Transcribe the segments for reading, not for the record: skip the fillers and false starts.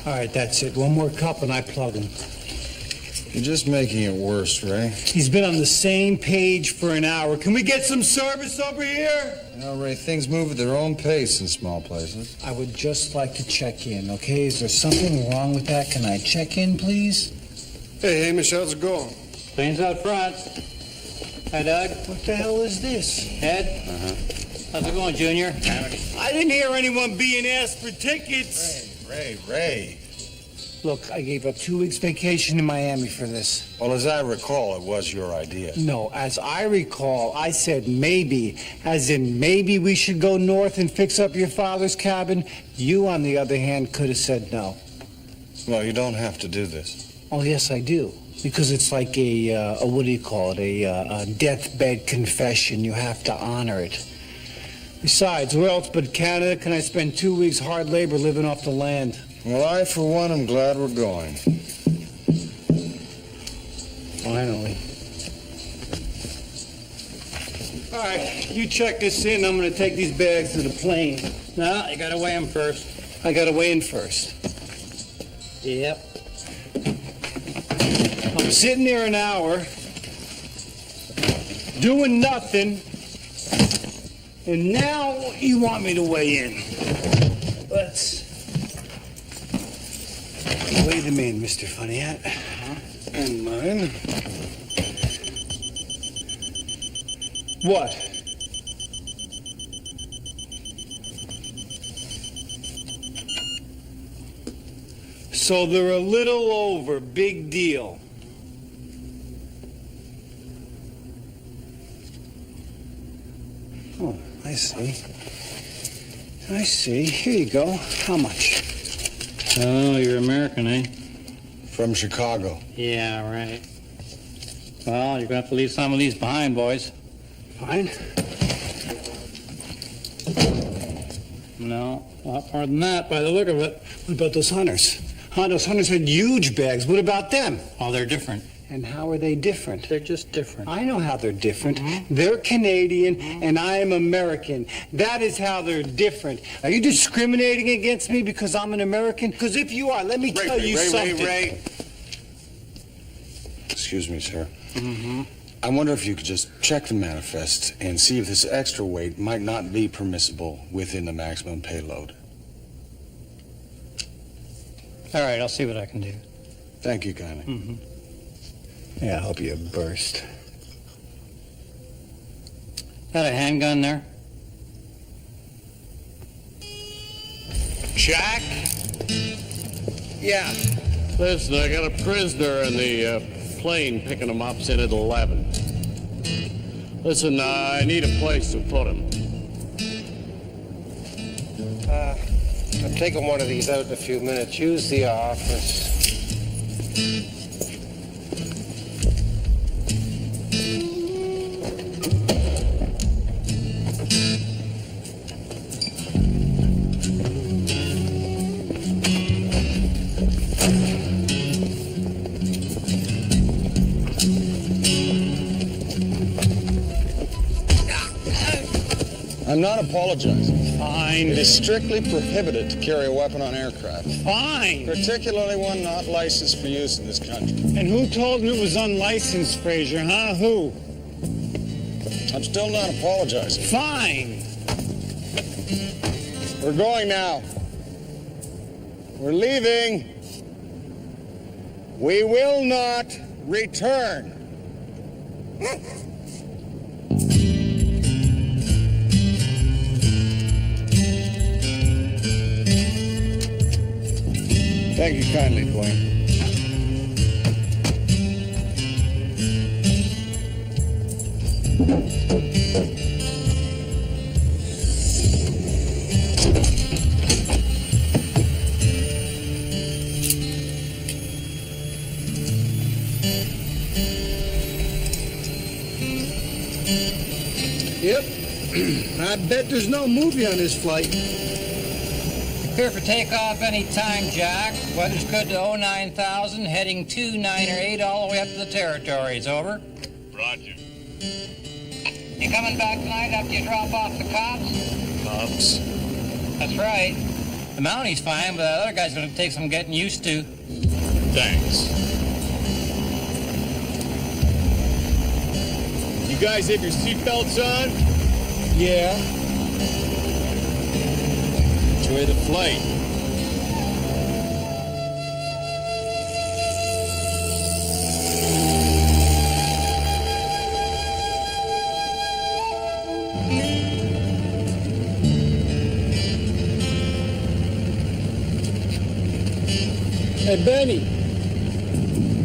All right, that's it. One more cup and I plug him. You're just making it worse, Ray. He's been on the same page for an hour. Can we get some service over here? Ray, things move at their own pace in small places. I would just like to check in, okay? Is there something wrong with that? Can I check in, please? Hey, Hamish, how's it going? Plane's out front. Hi, Doug. What the hell is this? Ed? How's it going, Junior? I didn't hear anyone being asked for tickets. Ray. Look, I gave up 2 weeks vacation in Miami for this. Well, as I recall, it was your idea. No, as I recall, I said maybe, as in maybe we should go north and fix up your father's cabin. You, on the other hand, could have said no. Well, you don't have to do this. Oh, yes, I do. Because it's like a what do you call it, a deathbed confession. You have to honor it. Besides, where else but Canada can I spend 2 weeks hard labor living off the land? Well, I, for one, am glad we're going. Finally. All right, you check this in. I'm going to take these bags to the plane. No, you gotta weigh him first. I got to weigh in first. Yep. I'm sitting there an hour, doing nothing, and now you want me to weigh in. Let's weigh them in, Mr. Funny Hat. And mine. What? So they're a little over. Big deal. Oh, I see. I see. Here you go. How much? Oh, you're American, eh? From Chicago. Yeah, right. Well, you're gonna have to leave some of these behind, boys. Fine. No, a lot more than that by the look of it. What about those hunters? Those hunters had huge bags. What about them? Oh, they're different. And how are they different? They're just different. I know how they're different. They're Canadian, and I am American. That is how they're different. Are you discriminating against me because I'm an American? Because if you are, let me tell you something. Ray. Excuse me, sir. I wonder if you could just check the manifest and see if this extra weight might not be permissible within the maximum payload. All right, I'll see what I can do. Thank you kindly. Yeah, I hope you burst. Got a handgun there? Jack? Yeah. Listen, I got a prisoner in the plane picking him up in at 11. Listen, I need a place to put him. I'm taking one of these out in a few minutes. Use the office. I'm not apologizing. Fine. It is strictly prohibited to carry a weapon on aircraft, Fine. particularly one not licensed for use in this country. And who told me it was unlicensed, Fraser, huh? Who? I'm still not apologizing. Fine. We're going now. We're leaving. We will not return. Thank you kindly, Dwayne. Yep. I bet there's no movie on this flight. Clear for takeoff any time, Jack. Weather's good to 09,000, heading 298 all the way up to the territories. Over. Roger. You coming back tonight after you drop off the cops? Cops? That's right. The Mountie's fine, but that other guy's going to take some getting used to. Thanks. You guys have your seatbelts on? Yeah. Enjoy the flight. Hey, Benny,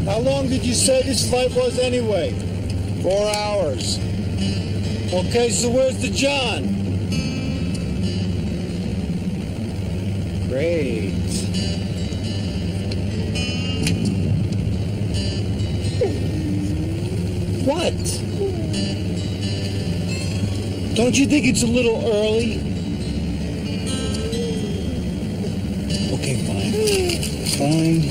how long did you say this flight was anyway? 4 hours. Okay, so where's the John? Great. What? Don't you think it's a little early? Okay, fine. Fine.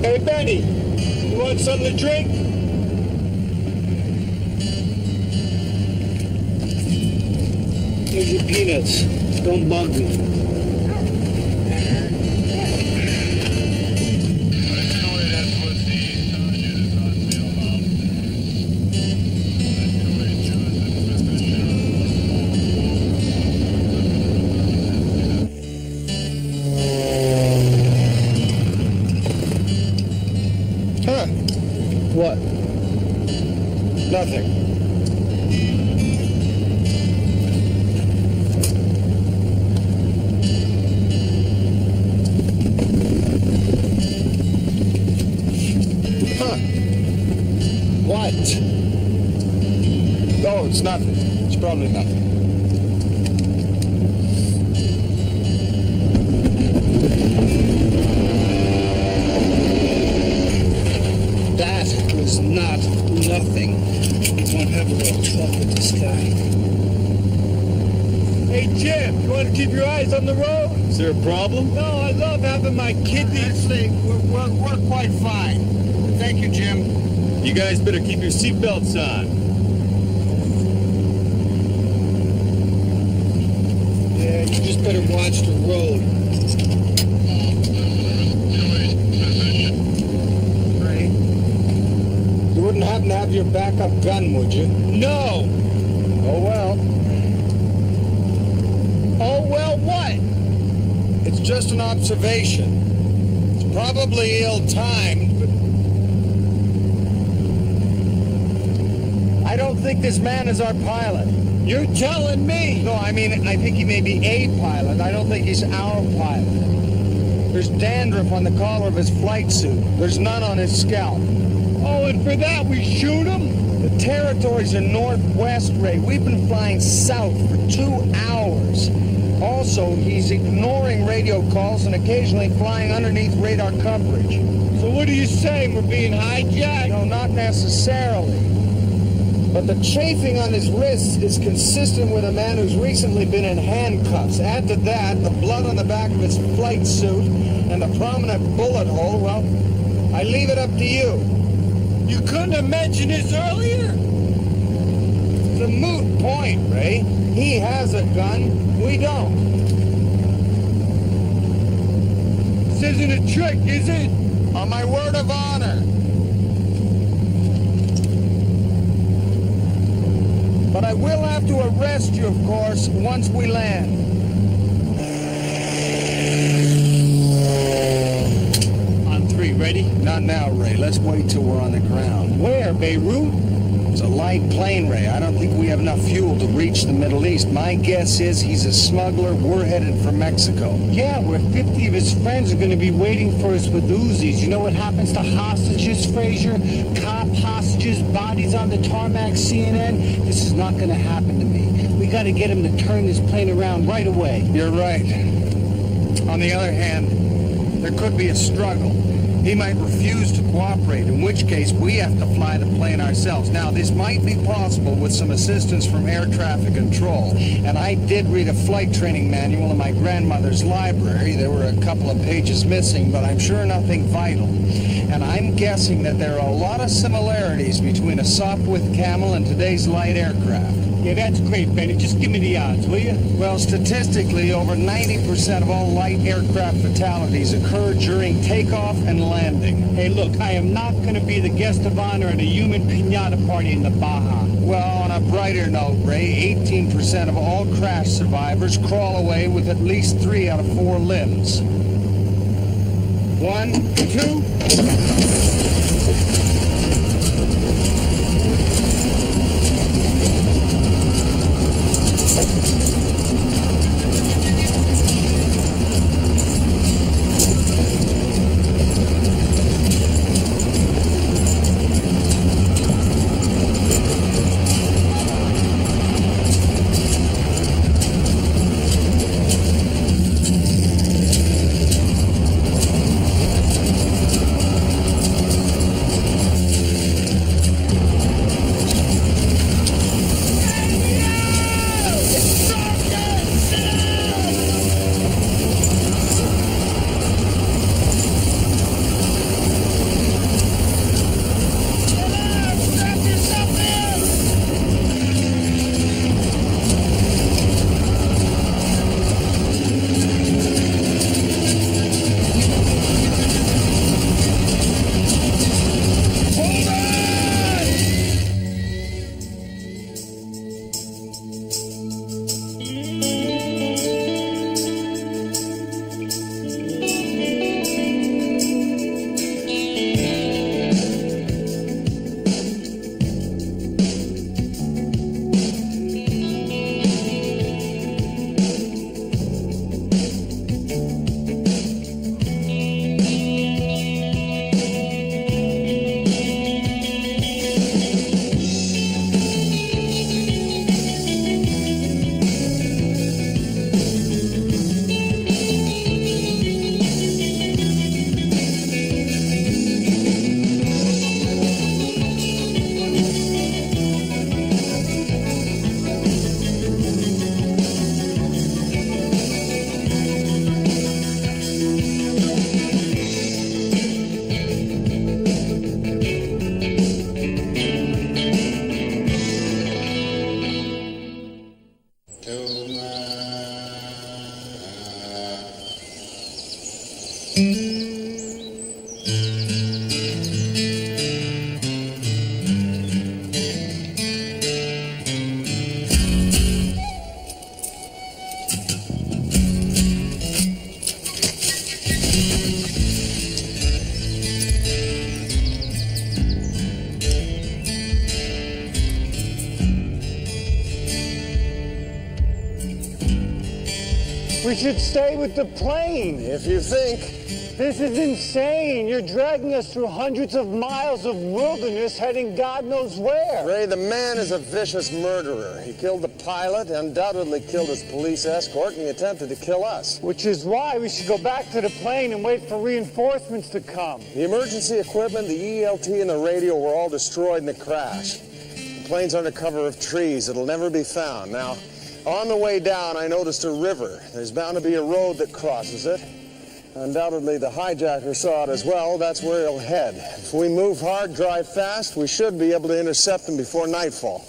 Hey, Benny, you want something to drink? Here's your peanuts. Don't bug me. What? Nothing. Huh. What? Oh, it's nothing. It's probably nothing. That was not nothing. I want to have a little talk with this guy. Hey, Jim, you want to keep your eyes on the road? Is there a problem? No, I love having my kidneys. Actually, we're quite fine. Thank you, Jim. You guys better keep your seatbelts on. Yeah, you just better watch the road. You wouldn't happen to have your backup gun, would you? No! Oh, well. Oh, well, what? It's just an observation. It's probably ill-timed, but I don't think this man is our pilot. You're telling me? No, I mean, I think he may be a pilot. I don't think he's our pilot. There's dandruff on the collar of his flight suit. There's none on his scalp. Oh, and for that we shoot him? The territories are northwest, Ray. We've been flying south for 2 hours. Also, he's ignoring radio calls and occasionally flying underneath radar coverage. So what are you saying? We're being hijacked? No, not necessarily. But the chafing on his wrists is consistent with a man who's recently been in handcuffs. Add to that the blood on the back of his flight suit and the prominent bullet hole, well, I leave it up to you. You couldn't have mentioned this earlier? It's a moot point, Ray. He has a gun, we don't. This isn't a trick, is it? On my word of honor. But I will have to arrest you, of course, once we land. On three, ready? Not now, Ray. Let's wait till we're on the ground. Where, Beirut? It's a light plane, Ray. I don't think we have enough fuel to reach the Middle East. My guess is he's a smuggler. We're headed for Mexico. Yeah, where 50 of his friends are going to be waiting for us with Uzis. You know what happens to hostages, Frazier? Cop hostages, bodies on the tarmac, CNN? This is not going to happen to me. We got to get him to turn this plane around right away. You're right. On the other hand, there could be a struggle. He might refuse to cooperate, in which case we have to fly the plane ourselves. Now, this might be possible with some assistance from air traffic control. And I did read a flight training manual in my grandmother's library. There were a couple of pages missing, but I'm sure nothing vital. And I'm guessing that there are a lot of similarities between a Sopwith Camel and today's light aircraft. Yeah, that's great, Benny. Just give me the odds, will you? Well, statistically, over 90% of all light aircraft fatalities occur during takeoff and landing. Hey, look, I am not going to be the guest of honor at a human piñata party in the Baja. Well, on a brighter note, Ray, 18% of all crash survivors crawl away with at least 3 out of 4 limbs. 1, 2... We should stay with the plane. If you think. This is insane. You're dragging us through hundreds of miles of wilderness heading God knows where. Ray, the man is a vicious murderer. He killed the pilot, undoubtedly killed his police escort, and he attempted to kill us. Which is why we should go back to the plane and wait for reinforcements to come. The emergency equipment, the ELT, and the radio were all destroyed in the crash. The plane's under cover of trees. It'll never be found. Now, on the way down, I noticed a river. There's bound to be a road that crosses it. Undoubtedly, the hijacker saw it as well. That's where he'll head. If we move hard, drive fast, we should be able to intercept him before nightfall.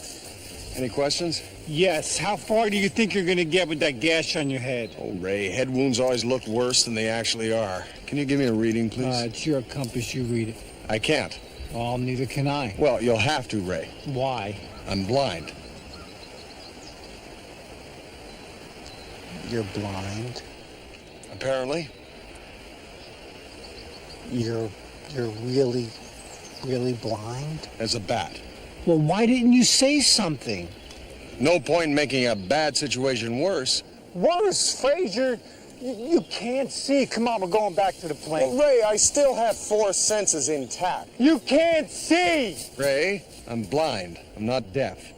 Any questions? Yes. How far do you think you're going to get with that gash on your head? Oh, Ray, head wounds always look worse than they actually are. Can you give me a reading, please? It's your compass. You read it. I can't. Well, neither can I. Well, you'll have to, Ray. Why? I'm blind. You're blind. Apparently. You're really blind? As a bat. Well, why didn't you say something? No point in making a bad situation worse. Worse, Frazier. You can't see. Come on, we're going back to the plane. Well, Ray, I still have 4 senses intact. You can't see! Ray, I'm blind. I'm not deaf.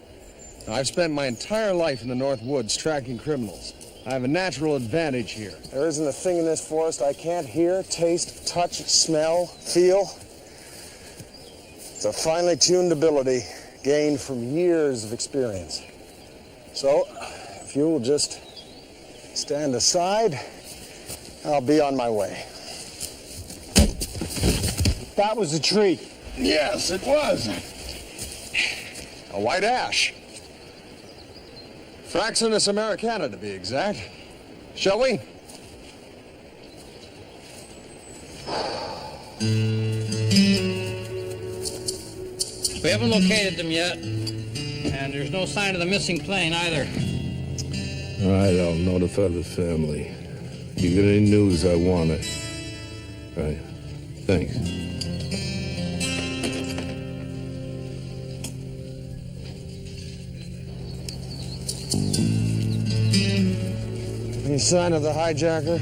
Now, I've spent my entire life in the North Woods tracking criminals. I have a natural advantage here. There isn't a thing in this forest I can't hear, taste, touch, smell, feel. It's a finely tuned ability gained from years of experience. So, if you will just stand aside, I'll be on my way. That was a tree. Yes, it was. A white ash. Fraxinus americana, to be exact. Shall we? We haven't located them yet, and there's no sign of the missing plane either. All right, I'll notify the family. You get any news, I want it. All right, thanks. Any sign of the hijacker?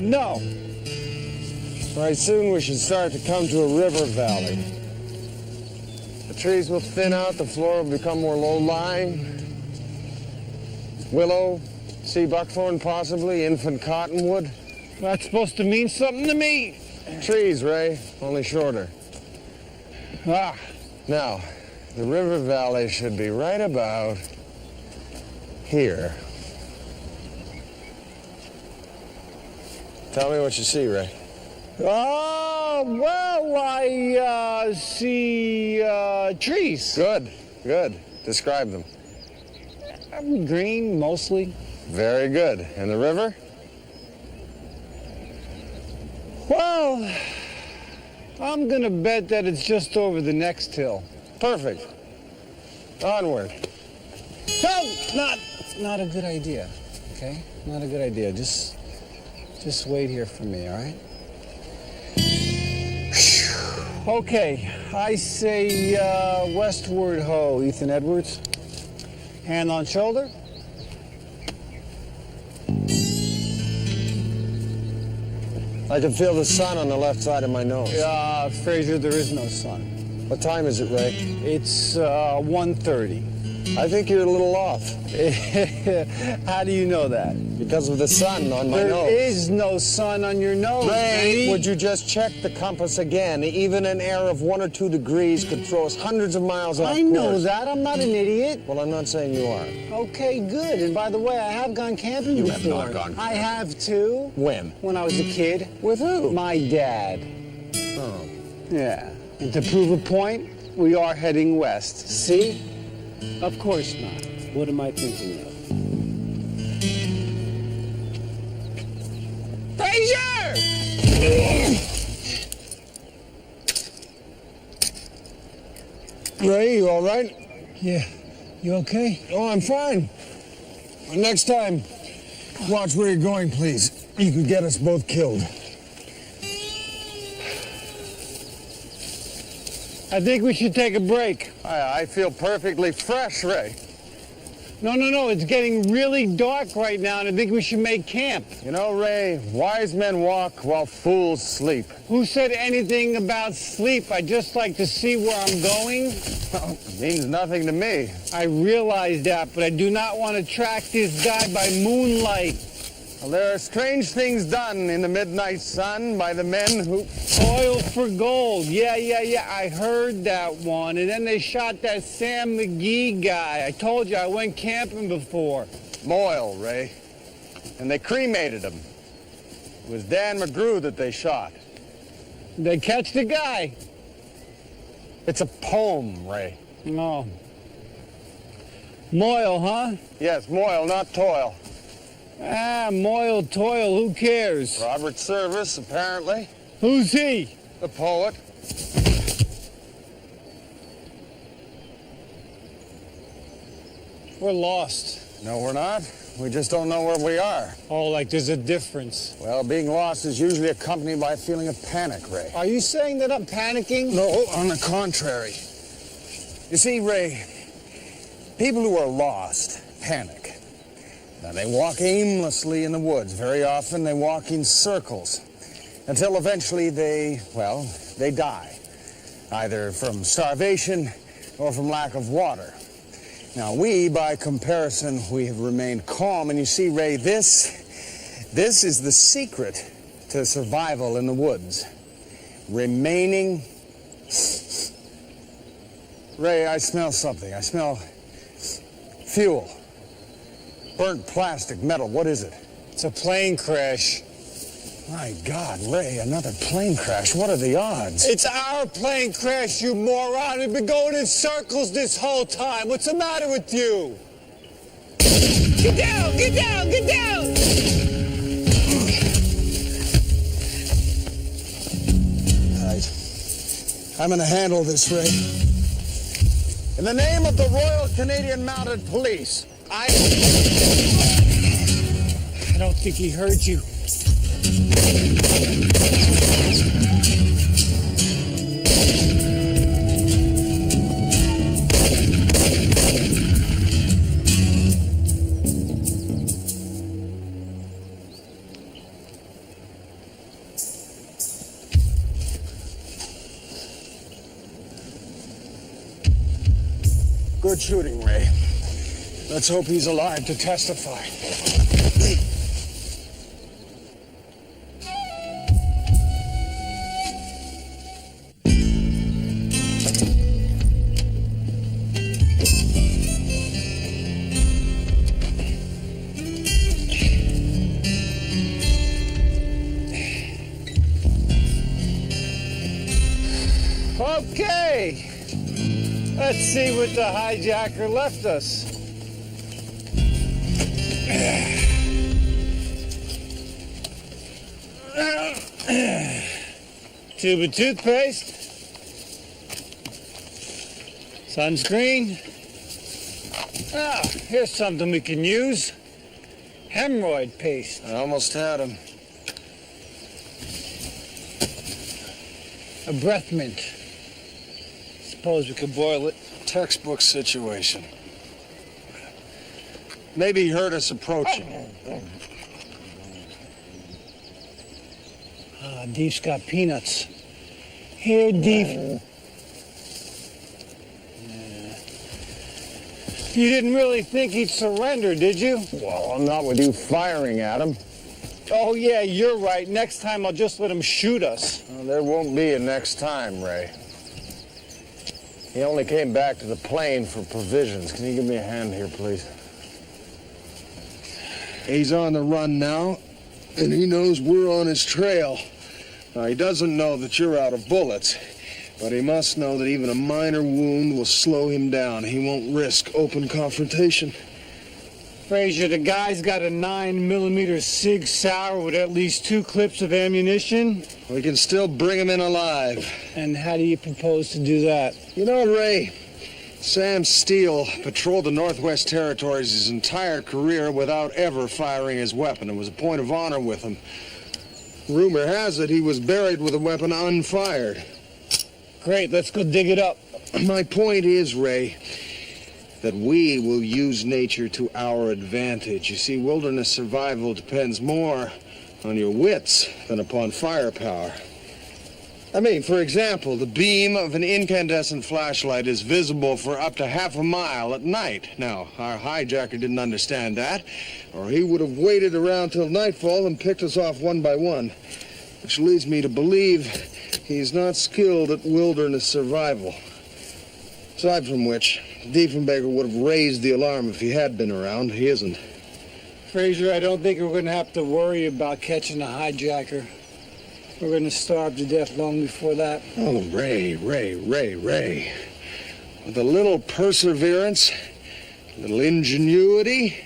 No. Right soon we should start to come to a river valley. The trees will thin out, the floor will become more low-lying. Willow, sea buckthorn possibly, infant cottonwood. That's supposed to mean something to me. Trees, Ray, only shorter. Ah, Now, the river valley should be right about here. Tell me what you see, Ray. well, I see trees. Good, good. Describe them. Green, mostly. Very good. And the river? Well, I'm gonna bet that it's just over the next hill. Perfect. Onward. No, not a good idea. Okay, not a good idea. Just wait here for me, all right? Okay, I say westward ho, Ethan Edwards. Hand on shoulder. I can feel the sun on the left side of my nose. Fraser, there is no sun. What time is it, Ray? It's 1:30. I think you're a little off. How do you know that? Because of the sun on my There nose. is no sun on your nose. Ray, Benny. would you just check the compass again? Even an error of 1 or 2 degrees could throw us hundreds of miles off I know course. that. I'm not an idiot. Well, I'm not saying you are. Okay, good. And by the way, I have gone camping You before. have not gone I camping. have too. When? When I was a kid. With who? My dad. Oh. Yeah. And to prove a point, we are heading west. See? Of course not. What am I thinking of? Fraser! Ray, you all right? Yeah. You okay? Oh, I'm fine. Next time, watch where you're going, please. You could get us both killed. I think we should take a break. I feel perfectly fresh, Ray. No. It's getting really dark right now, and I think we should make camp. You know, Ray, wise men walk while fools sleep. Who said anything about sleep? I just like to see where I'm going. Well, it means nothing to me. I realize that, but I do not want to track this guy by moonlight. Well, there are strange things done in the midnight sun by the men who... Oil for gold. Yeah. I heard that one. And then they shot that Sam McGee guy. I told you I went camping before. Moyle, Ray. And they cremated him. It was Dan McGrew that they shot. They catch the guy. It's a poem, Ray. Oh. Moyle, huh? Yes, Moyle, not Toil. Moyle, toil, who cares? Robert Service, apparently. Who's he? The poet. We're lost. No, we're not. We just don't know where we are. Oh, like there's a difference. Well, being lost is usually accompanied by a feeling of panic, Ray. Are you saying that I'm panicking? No, on the contrary. You see, Ray, people who are lost panic. Now, they walk aimlessly in the woods. Very often they walk in circles until eventually they die, either from starvation or from lack of water. Now, we, by comparison, we have remained calm. And you see, Ray, this is the secret to survival in the woods. Remaining... Ray, I smell something. I smell fuel. Burnt plastic, metal. What is it? It's a plane crash. My God, Ray, another plane crash. What are the odds? It's our plane crash, you moron. We've been going in circles this whole time. What's the matter with you? Get down! Get down! Get down! All right. I'm going to handle this, Ray. In the name of the Royal Canadian Mounted Police, I don't think he heard you. good shooting, Ray. Let's hope he's alive to testify. Okay. Let's see what the hijacker left us. Tube of toothpaste. Sunscreen. Ah, here's something we can use. Hemorrhoid paste. I almost had him. A breath mint. Suppose we could boil it. Textbook situation. Maybe he heard us approaching. Ah, Deef's got peanuts. Here, Deef. You didn't really think he'd surrender, did you? Well, not with you firing at him. Oh, yeah, you're right. Next time I'll just let him shoot us. Well, there won't be a next time, Ray. He only came back to the plane for provisions. Can you give me a hand here, please? He's on the run now, and he knows we're on his trail. Now, he doesn't know that you're out of bullets, but he must know that even a minor wound will slow him down. He won't risk open confrontation. Frazier, the guy's got a 9mm Sig Sauer with at least 2 clips of ammunition. We can still bring him in alive. And how do you propose to do that? You know, Ray, Sam Steele patrolled the Northwest Territories his entire career without ever firing his weapon. It was a point of honor with him. Rumor has it he was buried with a weapon unfired. Great, let's go dig it up. My point is, Ray, that we will use nature to our advantage. You see, wilderness survival depends more on your wits than upon firepower. I mean, for example, the beam of an incandescent flashlight is visible for up to half a mile at night. Now, our hijacker didn't understand that, or he would have waited around till nightfall and picked us off one by one, which leads me to believe he's not skilled at wilderness survival. Aside from which, Diefenbaker would have raised the alarm if he had been around. He isn't. Frazier, I don't think we're going to have to worry about catching a hijacker. We're going to starve to death long before that. Oh, Ray. With a little perseverance, a little ingenuity,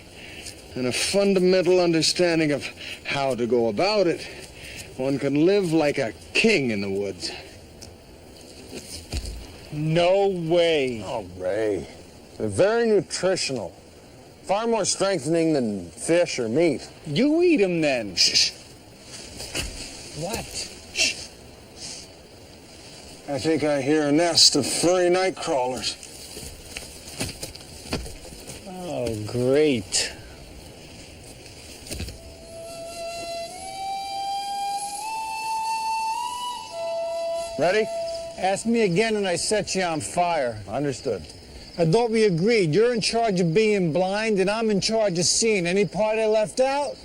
and a fundamental understanding of how to go about it, one can live like a king in the woods. No way. Oh, Ray. They're very nutritional. Far more strengthening than fish or meat. You eat them then. Shh. What? Shh. I think I hear a nest of furry night crawlers. Oh, great. Ready? Ask me again and I set you on fire. Understood. I thought we agreed. You're in charge of being blind, and I'm in charge of seeing. Any part I left out?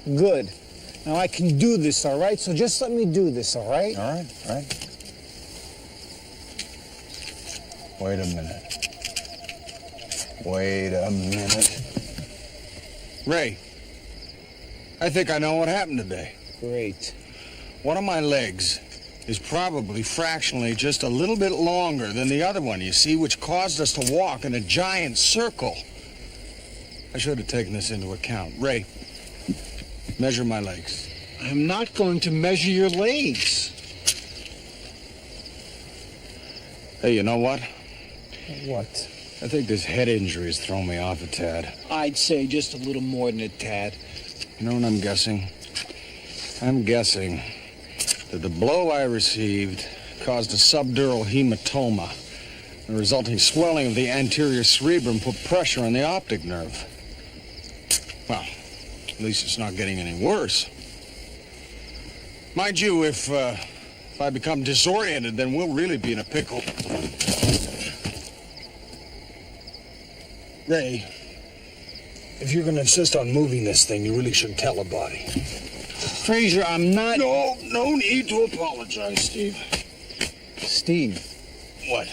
Good. Now I can do this, all right? So just let me do this, all right? All right. Wait a minute. Ray, I think I know what happened today. Great. One of my legs is probably fractionally just a little bit longer than the other one, you see, which caused us to walk in a giant circle. I should have taken this into account. Ray, measure my legs. I'm not going to measure your legs. Hey, you know what? What? I think this head injury has thrown me off a tad. I'd say just a little more than a tad. You know what I'm guessing? I'm guessing that the blow I received caused a subdural hematoma. The resulting swelling of the anterior cerebrum put pressure on the optic nerve. Well, at least it's not getting any worse. Mind you, if I become disoriented, then we'll really be in a pickle. Ray, if you're going to insist on moving this thing, you really should tell a body. Fraser, I'm not... No need to apologize, Steve. Steve, What?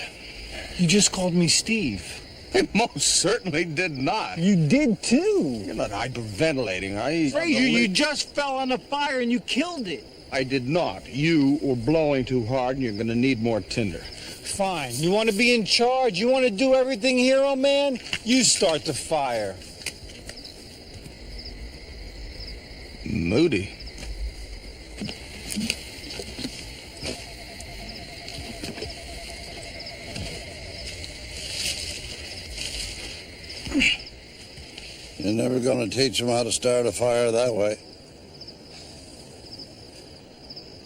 you just called me Steve. It most certainly did not. You did too. You're not hyperventilating. Fraser, you just fell on the fire and you killed it. I did not. You were blowing too hard and you're going to need more tinder. Fine. You want to be in charge? You want to do everything, hero man? You start the fire. Moody. You're never going to teach him how to start a fire that way.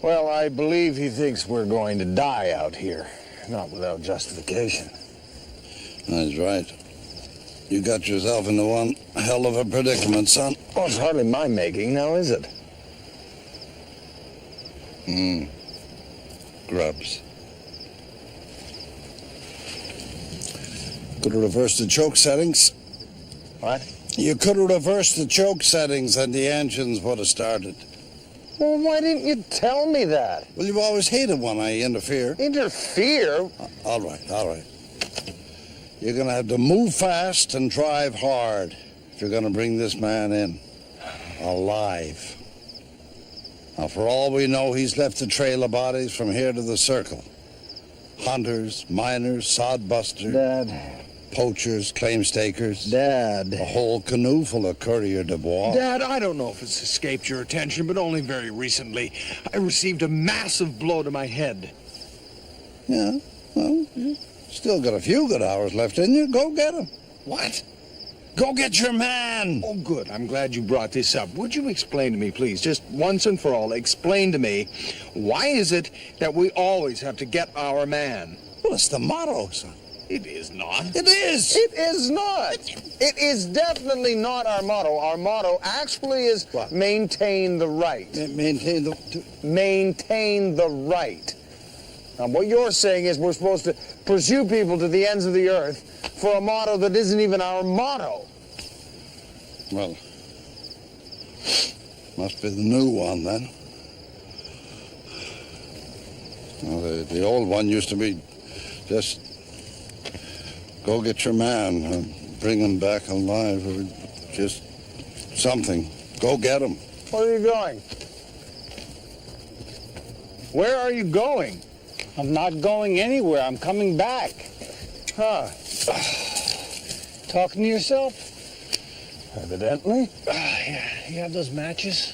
Well, I believe he thinks we're going to die out here. Not without justification. That's right. You got yourself into one hell of a predicament, son. Well, it's hardly my making, now is it? Grubs. Could have reversed the choke settings. What? You could have reversed the choke settings and the engines would have started. Well, why didn't you tell me that? Well, you've always hated when I interfere. Interfere? All right. You're going to have to move fast and drive hard if you're going to bring this man in alive. Now, for all we know, he's left a trail of bodies from here to the circle. Hunters, miners, sodbusters, Dad. poachers, claim stakers. Dad. A whole canoe full of courrier de bois. Dad, I don't know if it's escaped your attention, but only very recently. I received a massive blow to my head. Yeah, well, you still got a few good hours left in you. Go get him. What? Go get your man. Oh, good. I'm glad you brought this up. Would you explain to me, please, just once and for all, explain to me, why is it that we always have to get our man? Well, it's the motto, son. It is not. It is. It is not. It is definitely not our motto. Our motto actually is What? maintain the right. Maintain the... Maintain the right. Now, what you're saying is we're supposed to pursue people to the ends of the earth for a motto that isn't even our motto. Well, must be the new one, then. Well, the old one used to be just go get your man and bring him back alive, or just something. Go get him. Where are you going? Where are you going? I'm not going anywhere. I'm coming back. Huh. Talking to yourself? Evidently. Yeah. You have those matches?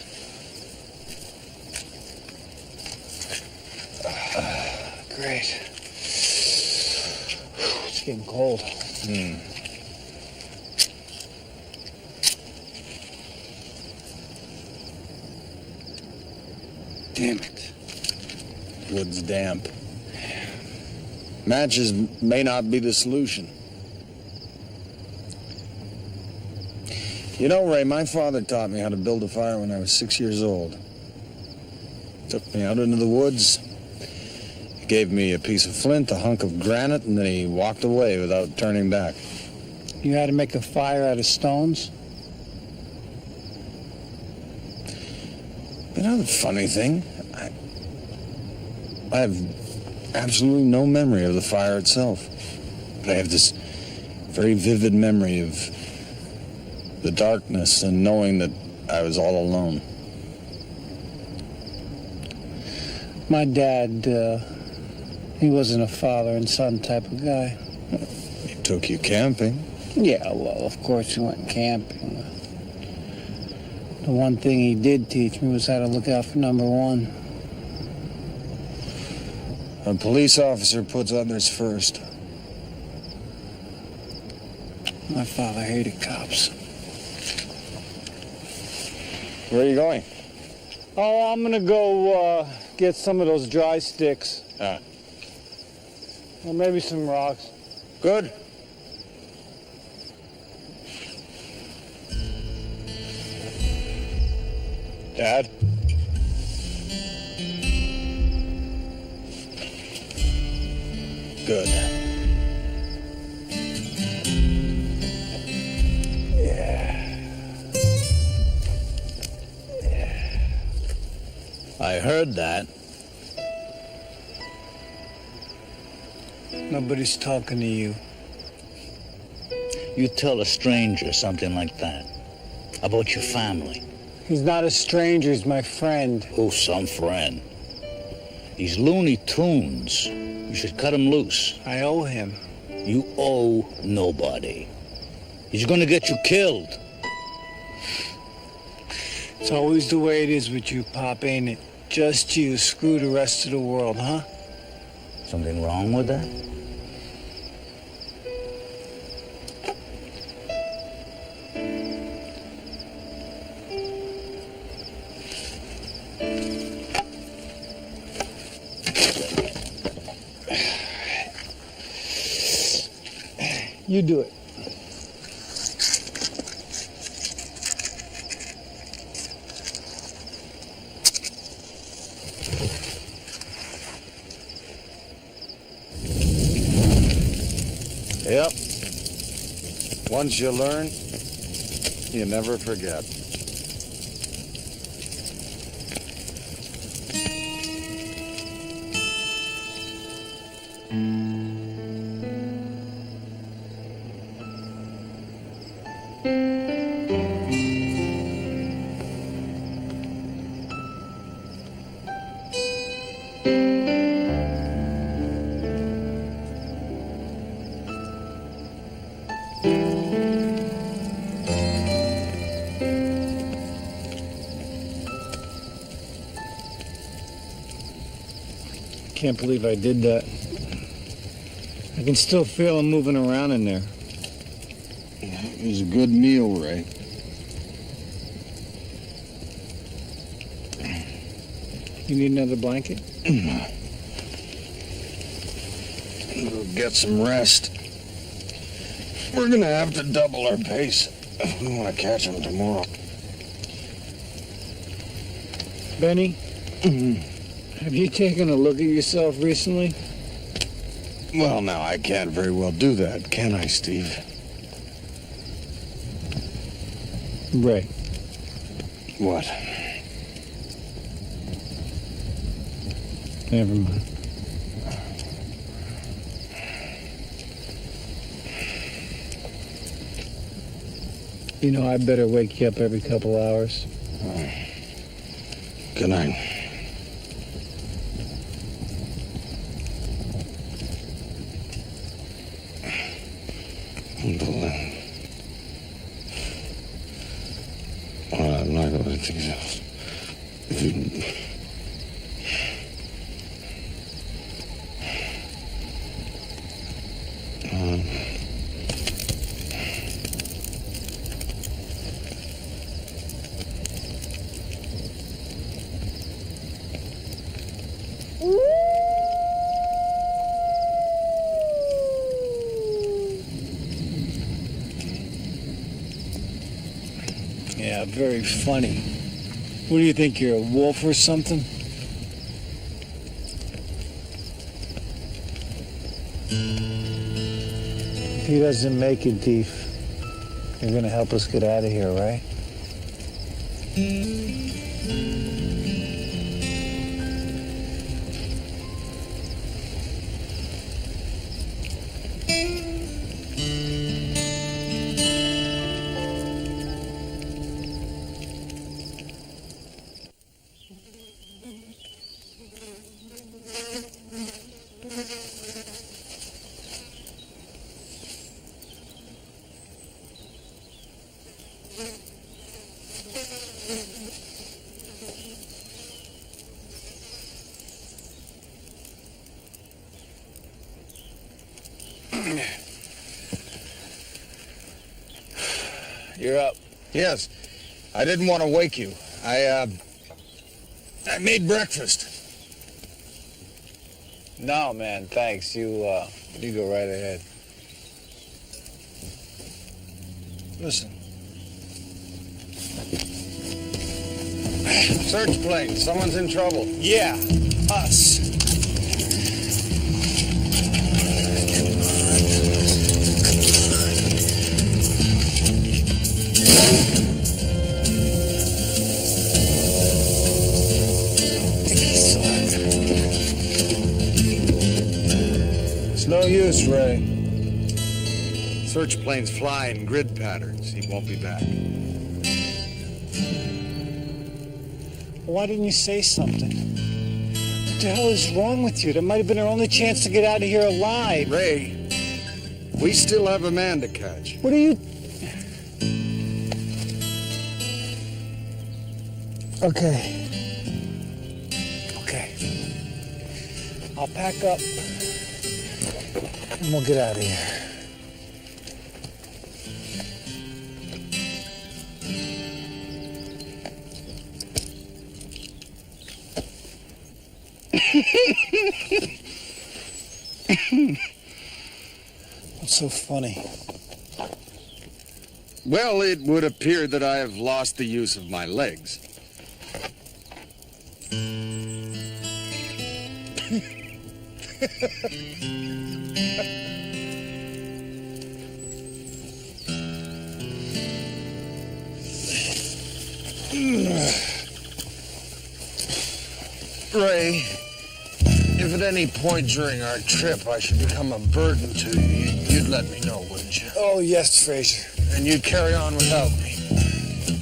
Great. It's getting cold. Damn it. Wood's damp. Matches may not be the solution. You know, Ray, my father taught me how to build a fire when I was 6 years old. Took me out into the woods. gave me a piece of flint, a hunk of granite, and then he walked away without turning back. You had to make a fire out of stones? You know the funny thing? I have absolutely no memory of the fire itself. But I have this very vivid memory of the darkness and knowing that I was all alone. My dad, he wasn't a father and son type of guy. He took you camping. Yeah, well, of course we went camping. The one thing he did teach me was how to look out for number one. A police officer puts others first. My father hated cops. Where are you going? Oh, I'm gonna go get some of those dry sticks. Or maybe some rocks. Good. Dad? Good. I heard that. Nobody's talking to you. You tell a stranger something like that about your family. He's not a stranger, he's my friend. Oh, some friend. He's Looney Tunes. You should cut him loose. I owe him. You owe nobody. He's gonna get you killed. It's always the way it is with you, Pop, ain't it? Just you, screw the rest of the world, huh? Something wrong with that? You do it. Yep. Once you learn, you never forget. Can't believe I did that. I can still feel him moving around in there. It was a good meal, Ray. You need another blanket? We'll get some rest. We're gonna have to double our pace if we want to catch him tomorrow. Benny? Have you taken a look at yourself recently? Well, now, I can't very well do that, can I, Steve? Ray. What? Never mind. You know, I better wake you up every couple hours. Good night. I'm not going to let things else. If you... Yeah, very funny. What do you think, you're a wolf or something? If he doesn't make it, Deef, you're gonna help us get out of here, right? You're up. Yes. I didn't want to wake you. I made breakfast. No, man, thanks. You go right ahead. Listen. Search plane. Someone's in trouble. Yeah, us. It's no use, Ray. Search planes fly in grid patterns. He won't be back. Why didn't you say something? What the hell is wrong with you? That might have been our only chance to get out of here alive. Ray, we still have a man to catch. What are you... Okay. Okay. I'll pack up and we'll get out of here. What's so funny? Well, it would appear that I have lost the use of my legs. Ray, if at any point during our trip I should become a burden to you, you'd let me know, wouldn't you? Oh, yes, Fraser. And you'd carry on without me?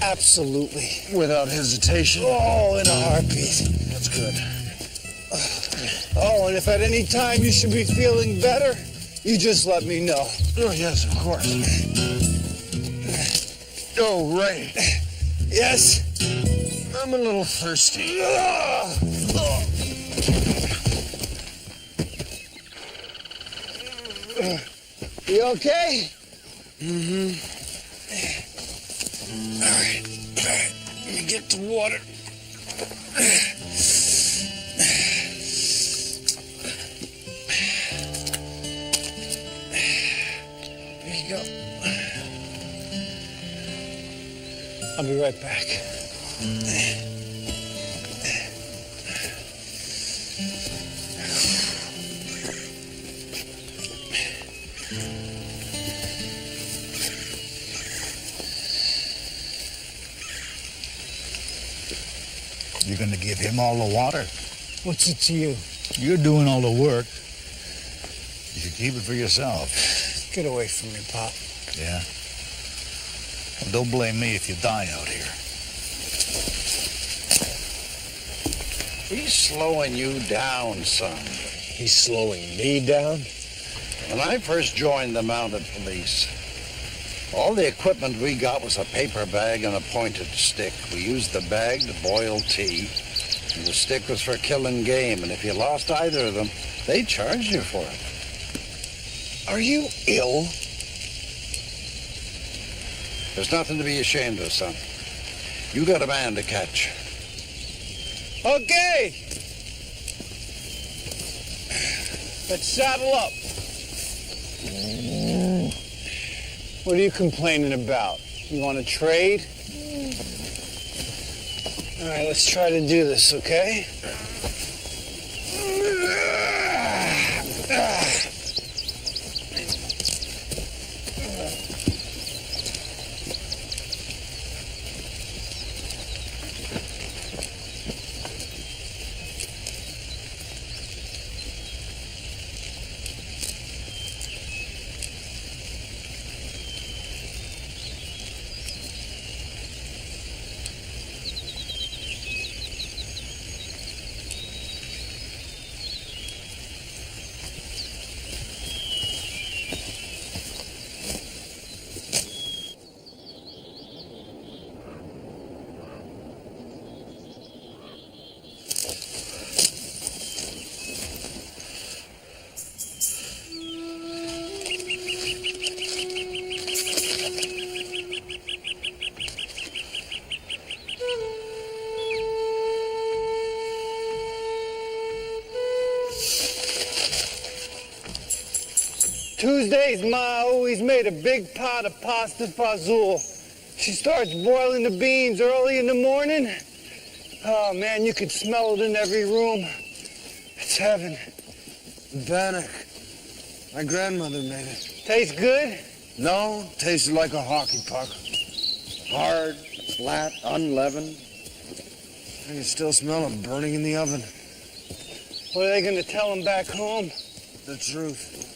Absolutely. Without hesitation? Oh, in a heartbeat. That's good. Oh, and if at any time you should be feeling better, you just let me know. Oh, yes, of course. Oh, Ray. Yes? I'm a little thirsty. You okay? Mm-hmm. All right. Let me get the water. Here you go. I'll be right back. You're gonna give him all the water? What's it to you? You're doing all the work. You should keep it for yourself. Get away from me, Pop. Yeah? Well, don't blame me if you die out here. He's slowing you down, son. He's slowing me down? When I first joined the mounted police, all the equipment we got was a paper bag and a pointed stick. We used the bag to boil tea, and the stick was for killing game. And if you lost either of them, they charged you for it. Are you ill? There's nothing to be ashamed of, son. You got a man to catch. Okay. Let's saddle up. What are you complaining about? You want to trade? All right, let's try to do this, okay? Tuesdays, Ma always made a big pot of pasta fazool. She starts boiling the beans early in the morning. Oh, man, you could smell it in every room. It's heaven. Bannock. My grandmother made it. Tastes good? No, tasted like a hockey puck. Hard, flat, unleavened. I can still smell it burning in the oven. What are they going to tell him back home? The truth.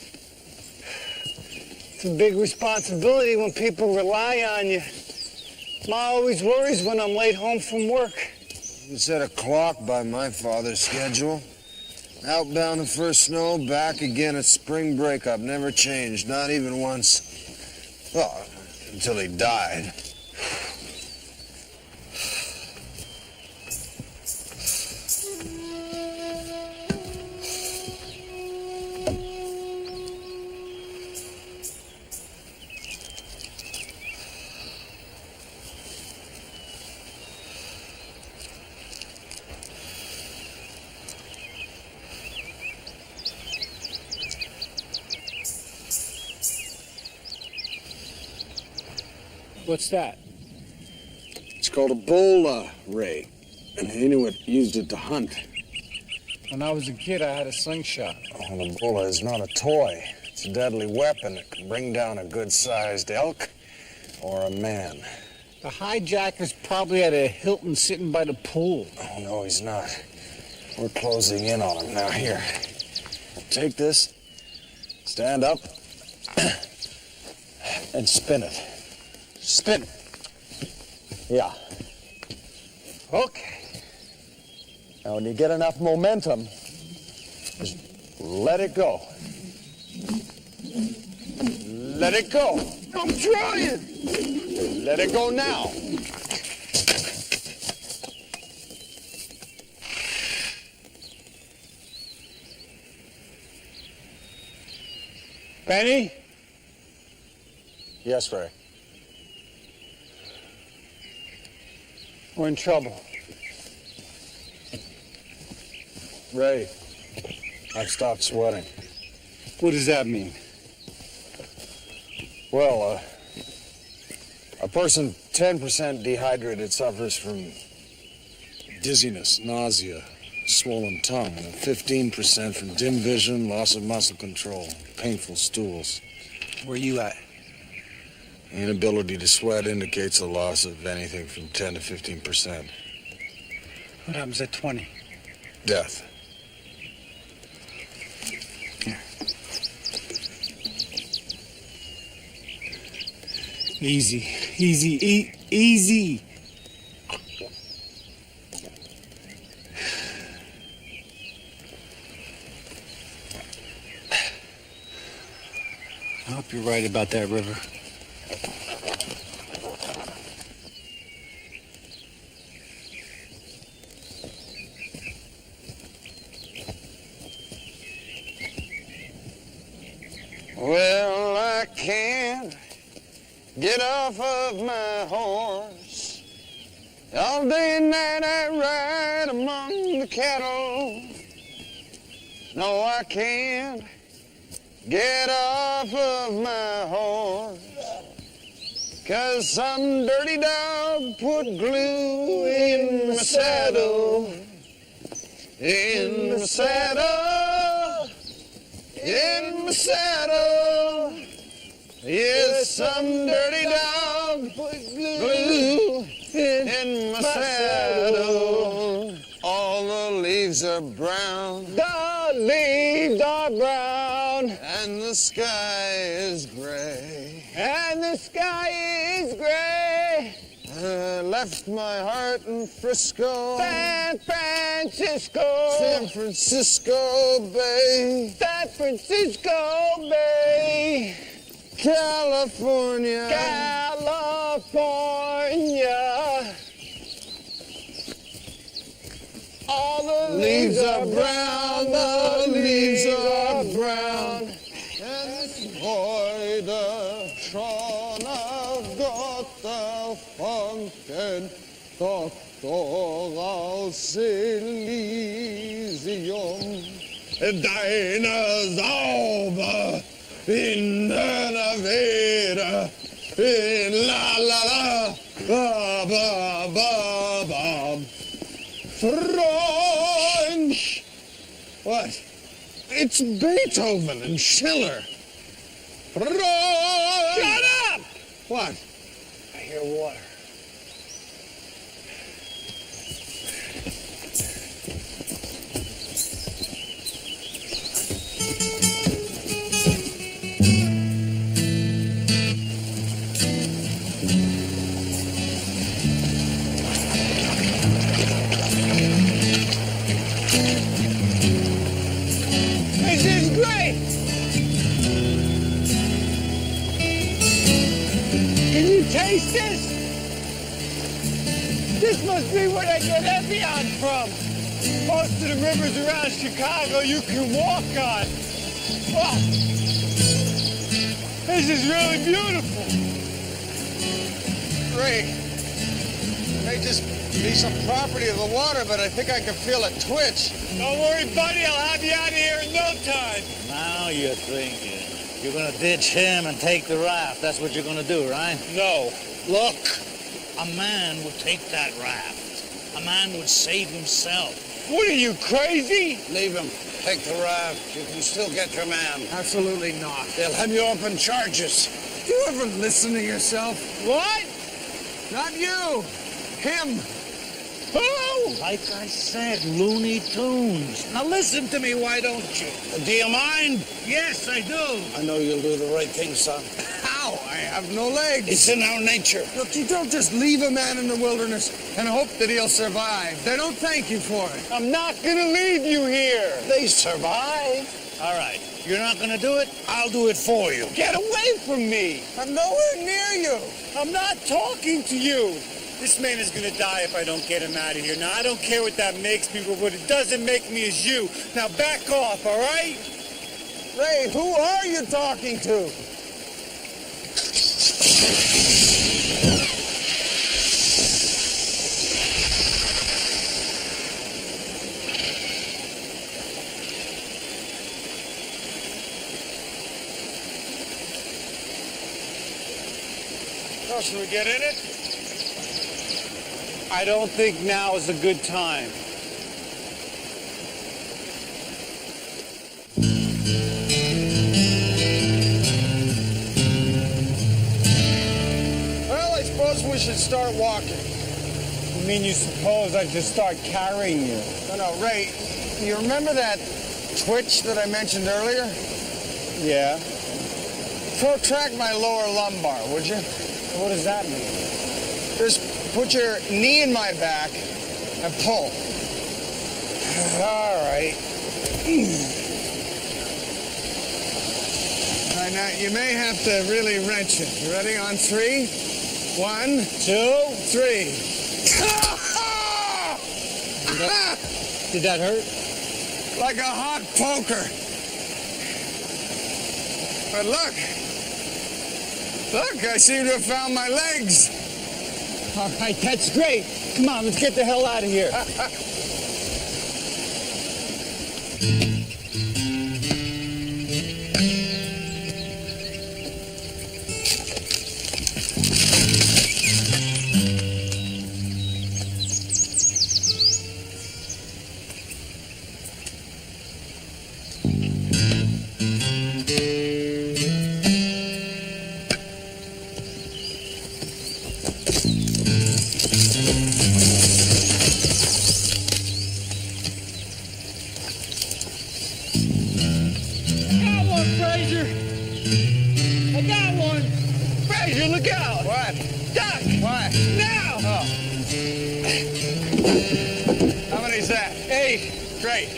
It's a big responsibility when people rely on you. Ma always worries when I'm late home from work. You set a clock by my father's schedule. Outbound the first snow, back again at spring breakup. Never changed, not even once. Well, until he died. What's that? It's called a bola ray. And Inuit used it to hunt. When I was a kid, I had a slingshot. Oh, the bola is not a toy. It's a deadly weapon that can bring down a good-sized elk or a man. The hijacker's probably at a Hilton sitting by the pool. Oh, no, he's not. We're closing in on him now. Here, take this, stand up, and spin it. Spin it. Yeah. Okay. Now, when you get enough momentum, just let it go. Let it go. I'm trying. Let it go now. Benny? Yes, Ray. We're in trouble. Ray, I've stopped sweating. What does that mean? Well, a person 10% dehydrated suffers from dizziness, nausea, swollen tongue, and 15% from dim vision, loss of muscle control, painful stools. Where you at? Inability to sweat indicates a loss of anything from 10 to 15%. What happens at 20? Death. Here. Easy, easy, easy. I hope you're right about that river. Well, I can't get off of my horse. All day and night I ride among the cattle. No, I can't get off of my horse. 'Cause some dirty dog put glue in my saddle. In my saddle. In my saddle. Yes, some dirty dog put glue in my saddle. All the leaves are brown. The leaves are brown. And the sky is gray. And the sky is gray. I left my heart in Frisco. San Francisco. San Francisco Bay. San Francisco Bay. California. California. All the Leaves are brown, the leaves are brown. And heute schon auf Gott erfunken, Doktor aus Elysium. Deine Sauber in la vida, in la la la, ba ba ba ba. Freund! What? It's Beethoven and Schiller. Freund! Shut up! What? I hear water. This is great! Can you taste this? This must be where they get Evian from. Most of the rivers around Chicago you can walk on. Wow. This is really beautiful. Ray, it may just be some property of the water, but I think I can feel a twitch. Don't worry, buddy. I'll have you out of here in no time. Now you're thinking. You're gonna ditch him and take the raft. That's what you're gonna do, right? No. Look, a man would take that raft. A man would save himself. What are you, crazy? Leave him. Take the raft. You can still get your man. Absolutely not. They'll have you up on charges. Do you ever listen to yourself? What? Not you. Him. Who? Like I said, Looney Tunes. Now listen to me, why don't you? Do you mind? Yes, I do. I know you'll do the right thing, son. How? I have no legs. It's in our nature. Look, you don't just leave a man in the wilderness and hope that he'll survive. They don't thank you for it. I'm not gonna leave you here. They survive. All right, you're not gonna do it? I'll do it for you. Get away from me. I'm nowhere near you. I'm not talking to you. This man is gonna die if I don't get him out of here. Now, I don't care what that makes me, but what it doesn't make me is you. Now, back off, all right? Ray, who are you talking to? Oh, should we get in it? I don't think now is a good time. Well, I suppose we should start walking. You mean you suppose I just start carrying you? No, Ray, you remember that twitch that I mentioned earlier? Yeah. Protract my lower lumbar, would you? What does that mean? Just put your knee in my back and pull. All right. All right, now you may have to really wrench it. You ready? On 3? 1, 2, 3. Did that hurt? Like a hot poker. But look, I seem to have found my legs. All right, that's great. Come on, let's get the hell out of here.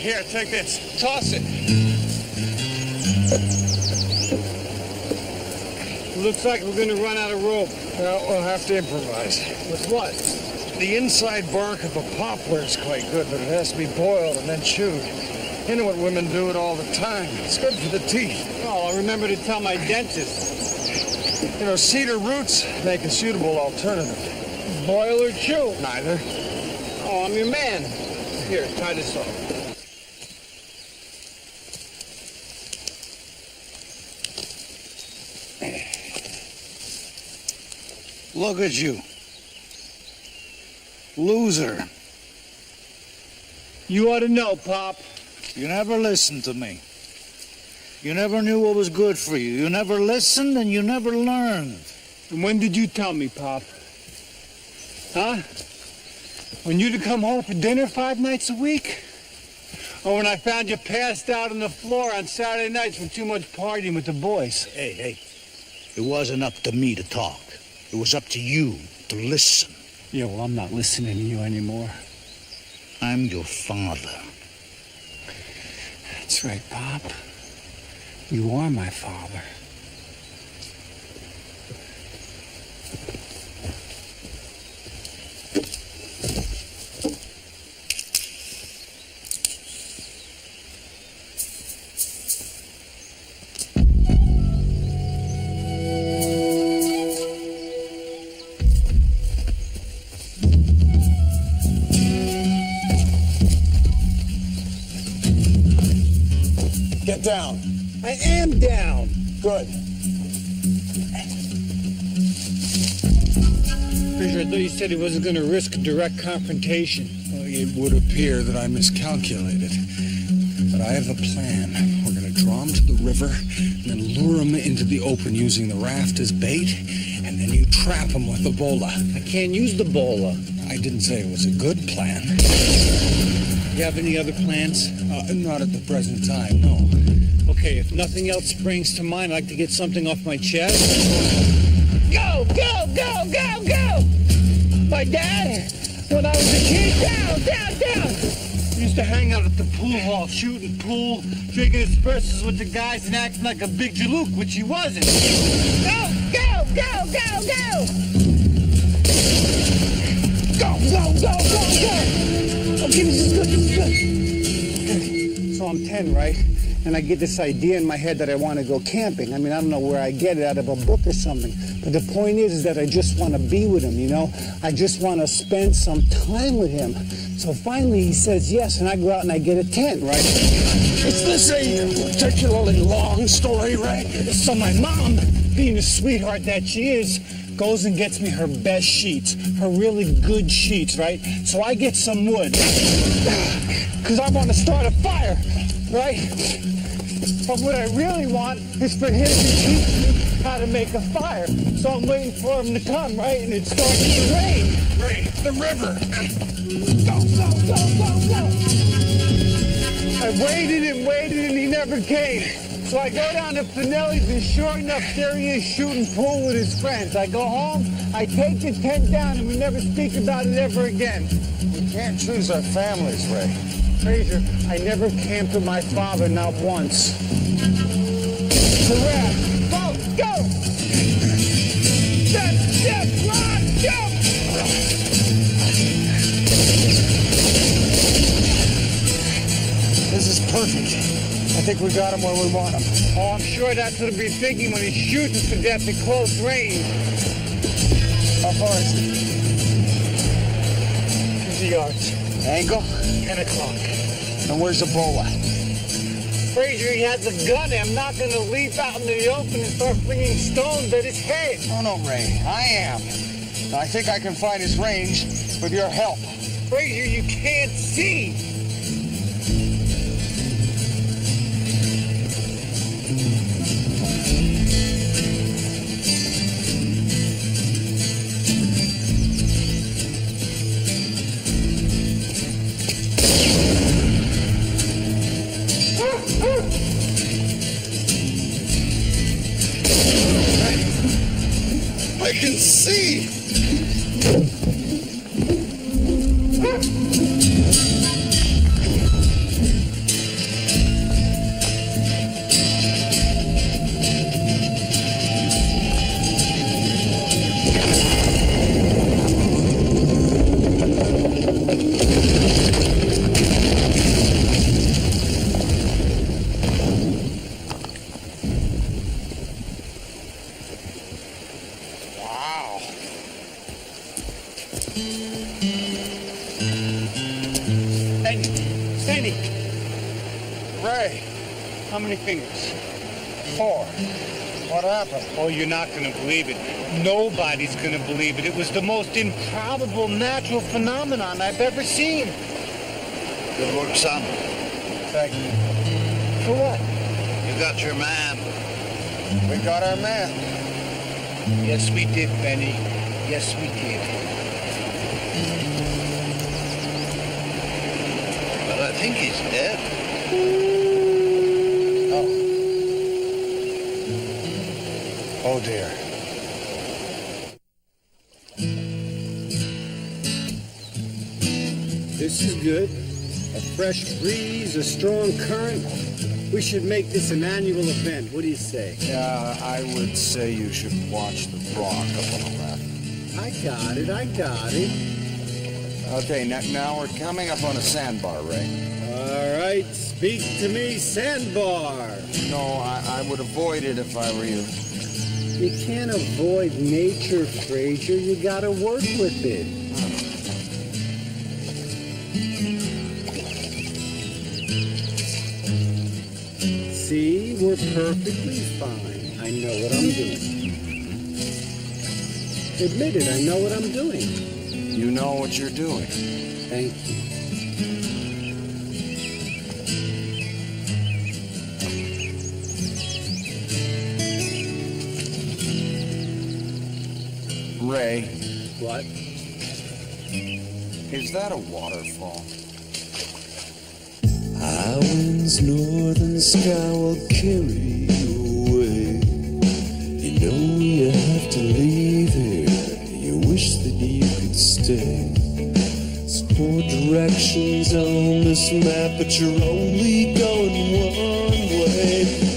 Here, take this. Toss it. Looks like we're going to run out of rope. Well, we'll have to improvise. With what? The inside bark of a poplar is quite good, but it has to be boiled and then chewed. You know what women do it all the time. It's good for the teeth. Oh, I'll remember to tell my dentist. You know, cedar roots make a suitable alternative. Boil or chew? Neither. Oh, I'm your man. Here, try this off. Look at you. Loser. You ought to know, Pop. You never listened to me. You never knew what was good for you. You never listened and you never learned. And when did you tell me, Pop? Huh? When you'd come home for dinner 5 nights a week? Or when I found you passed out on the floor on Saturday nights from too much partying with the boys? Hey, it wasn't up to me to talk. It was up to you to listen. Yeah, well, I'm not listening to you anymore. I'm your father. That's right, Pop. You are my father. Get down. I am down. Good. Fisher, I thought you said he wasn't going to risk a direct confrontation. Well, it would appear that I miscalculated. But I have a plan. We're going to draw him to the river and then lure him into the open using the raft as bait, and then you trap him with the bola. I can't use the bola. I didn't say it was a good plan. You have any other plans? Not at the present time, no. Okay, if nothing else springs to mind, I'd like to get something off my chest. Go, go, go, go, go! My dad, when I was a kid, down! Used to hang out at the pool hall, shooting pool, drinking espressos with the guys and acting like a big jalook, which he wasn't. Go, go, go, go, go! Go, go, go, go, go! Okay, this is good, Okay, so I'm 10, right? And I get this idea in my head that I want to go camping. I mean, I don't know where I get it, out of a book or something. But the point is that I just want to be with him, you know? I just want to spend some time with him. So finally he says yes, and I go out and I get a tent, right? Is this a particularly long story, Ray? So my mom, being the sweetheart that she is, goes and gets me her best sheets, her really good sheets, right? So I get some wood, because I want to start a fire, right? But what I really want is for him to teach me how to make a fire. So I'm waiting for him to come, right? And it starts to rain. Ray, the river. Go, go, go, go, go! I waited and he never came. So I go down to Finelli's and sure enough, there he is shooting pool with his friends. I go home, I take the tent down and we never speak about it ever again. We can't choose our families, Ray. Frazier, I never camped with my father, not once. Correct. Go, go! Yes, run, go! This is perfect. I think we got him where we want him. Oh, I'm sure that's what he'll be thinking when he's shooting to death at close range. How far is it? 50 yards. Angle? 10 o'clock. And where's the bola? Frazier, he has a gun. I'm not going to leap out into the open and start flinging stones at his head. Oh, no, Ray. I am. I think I can find his range with your help. Frazier, you can't see. I can see! Sandy, Ray, how many fingers? 4. What happened? Oh, you're not going to believe it. Nobody's going to believe it. It was the most improbable natural phenomenon I've ever seen. Good work, son. Thank you. For what? You got your man. We got our man. Yes, we did, Benny. Yes, we did. But I think he's dead. Oh, dear. This is good. A fresh breeze, a strong current. We should make this an annual event. What do you say? Yeah, I would say you should watch the rock up on the left. I got it. Okay, now we're coming up on a sandbar, Ray. All right, speak to me, sandbar. No, I would avoid it if I were you. You can't avoid nature, Frazier. You gotta work with it. See, we're perfectly fine. I know what I'm doing. Admit it, I know what I'm doing. You know what you're doing. Thank you. Ray, What? is that a waterfall? High winds, northern sky will carry you away. You know you have to leave here. You wish that you could stay. There's 4 directions on this map, but you're only going one way.